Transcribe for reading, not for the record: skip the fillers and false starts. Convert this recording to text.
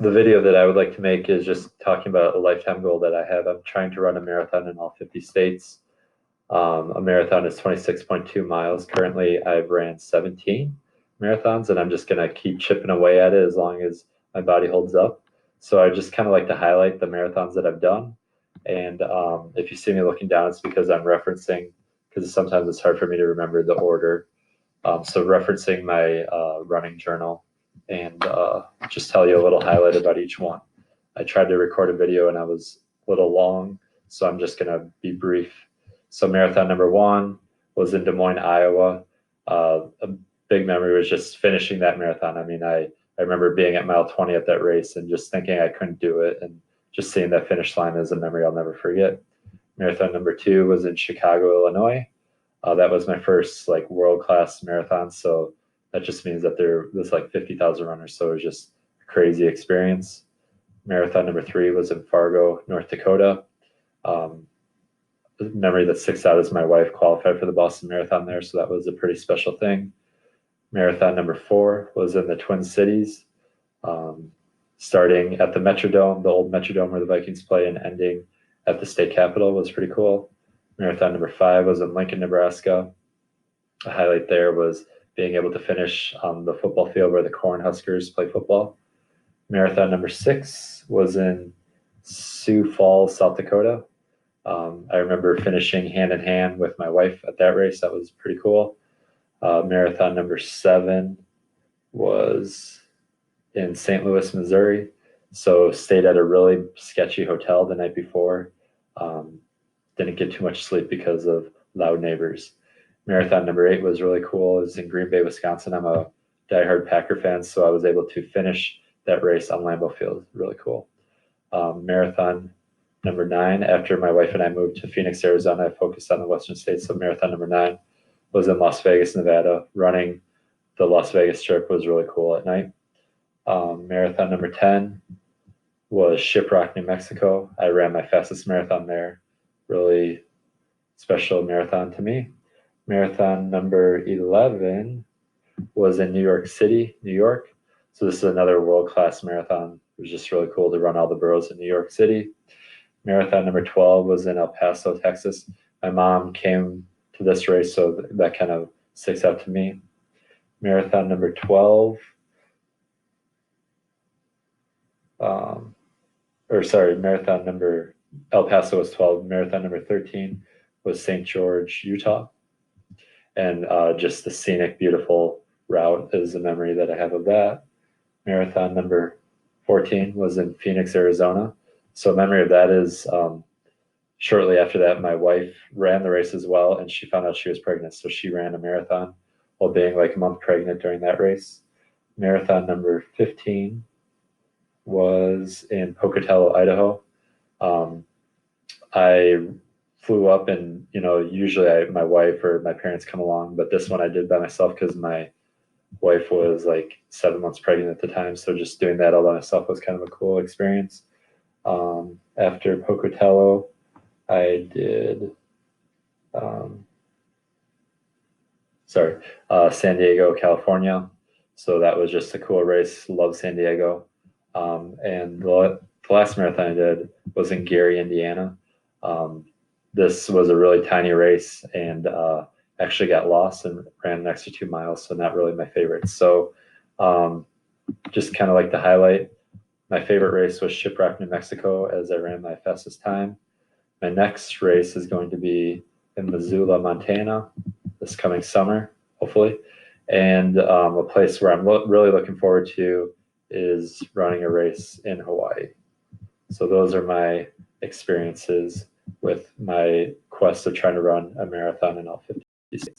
The video that I would like to make is just talking about a lifetime goal that I have. I'm trying to run a marathon in all 50 states. A marathon is 26.2 miles. Currently, I've ran 17 marathons, and I'm just going to keep chipping away at it as long as my body holds up. So I just kind of like to highlight the marathons that I've done. And if you see me looking down, it's because I'm referencing, because sometimes it's hard for me to remember the order. So referencing my running journal and just tell you a little highlight about each one. I tried to record a video and I was a little long, so I'm just going to be brief. So marathon number 1 was in Des Moines, Iowa. A big memory was just finishing that marathon. I mean, I remember being at mile 20 at that race and just thinking I couldn't do it, and just seeing that finish line is a memory I'll never forget. Marathon number 2 was in Chicago, Illinois. That was my first like world-class marathon. So that just means that there was like 50,000 runners. So it was just a crazy experience. Marathon number 3 was in Fargo, North Dakota. The memory that sticks out is my wife qualified for the Boston Marathon there. So that was a pretty special thing. Marathon number 4 was in the Twin Cities, starting at the Metrodome, the old Metrodome where the Vikings play, and ending at the state capitol was pretty cool. Marathon number 5 was in Lincoln, Nebraska. A highlight there was being able to finish on the football field where the Cornhuskers play football. Marathon number 6 was in Sioux Falls, South Dakota. I remember finishing hand in hand with my wife at that race. That was pretty cool. Marathon number 7 was in St. Louis, Missouri. So stayed at a really sketchy hotel the night before. Didn't get too much sleep because of loud neighbors. Marathon number 8 was really cool. It was in Green Bay, Wisconsin. I'm a diehard Packer fan, so I was able to finish that race on Lambeau Field. Really cool. Marathon number 9, after my wife and I moved to Phoenix, Arizona, I focused on the Western states. So marathon number 9 was in Las Vegas, Nevada. Running the Las Vegas Strip was really cool at night. Marathon number 10 was Shiprock, New Mexico. I ran my fastest marathon there. Really special marathon to me. Marathon number 11 was in New York City, New York. So this is another world-class marathon. It was just really cool to run all the boroughs in New York City. Marathon number 12 was in El Paso, Texas. My mom came to this race, so that kind of sticks out to me. Marathon number 12, marathon number, El Paso was 12. Marathon number 13 was St. George, Utah. And just the scenic, beautiful route is a memory that I have of that. Marathon number 14 was in Phoenix, Arizona. So a memory of that is shortly after that, my wife ran the race as well, and she found out she was pregnant. So she ran a marathon while being like a month pregnant during that race. Marathon number 15 was in Pocatello, Idaho. I flew up, and usually my wife or my parents come along, but this one I did by myself because my wife was like 7 months pregnant at the time. So just doing that all by myself was kind of a cool experience. After Pocatello, I did San Diego, California. So that was just a cool race. Love San Diego. And the last marathon I did was in Gary, Indiana. This was a really tiny race, and actually got lost and ran an extra 2 miles, so not really my favorite. So just kind of like to highlight, my favorite race was Shiprock, New Mexico, as I ran my fastest time. My next race is going to be in Missoula, Montana, this coming summer, hopefully. And a place where I'm really looking forward to is running a race in Hawaii. So those are my experiences with my quest of trying to run a marathon in all 50 states.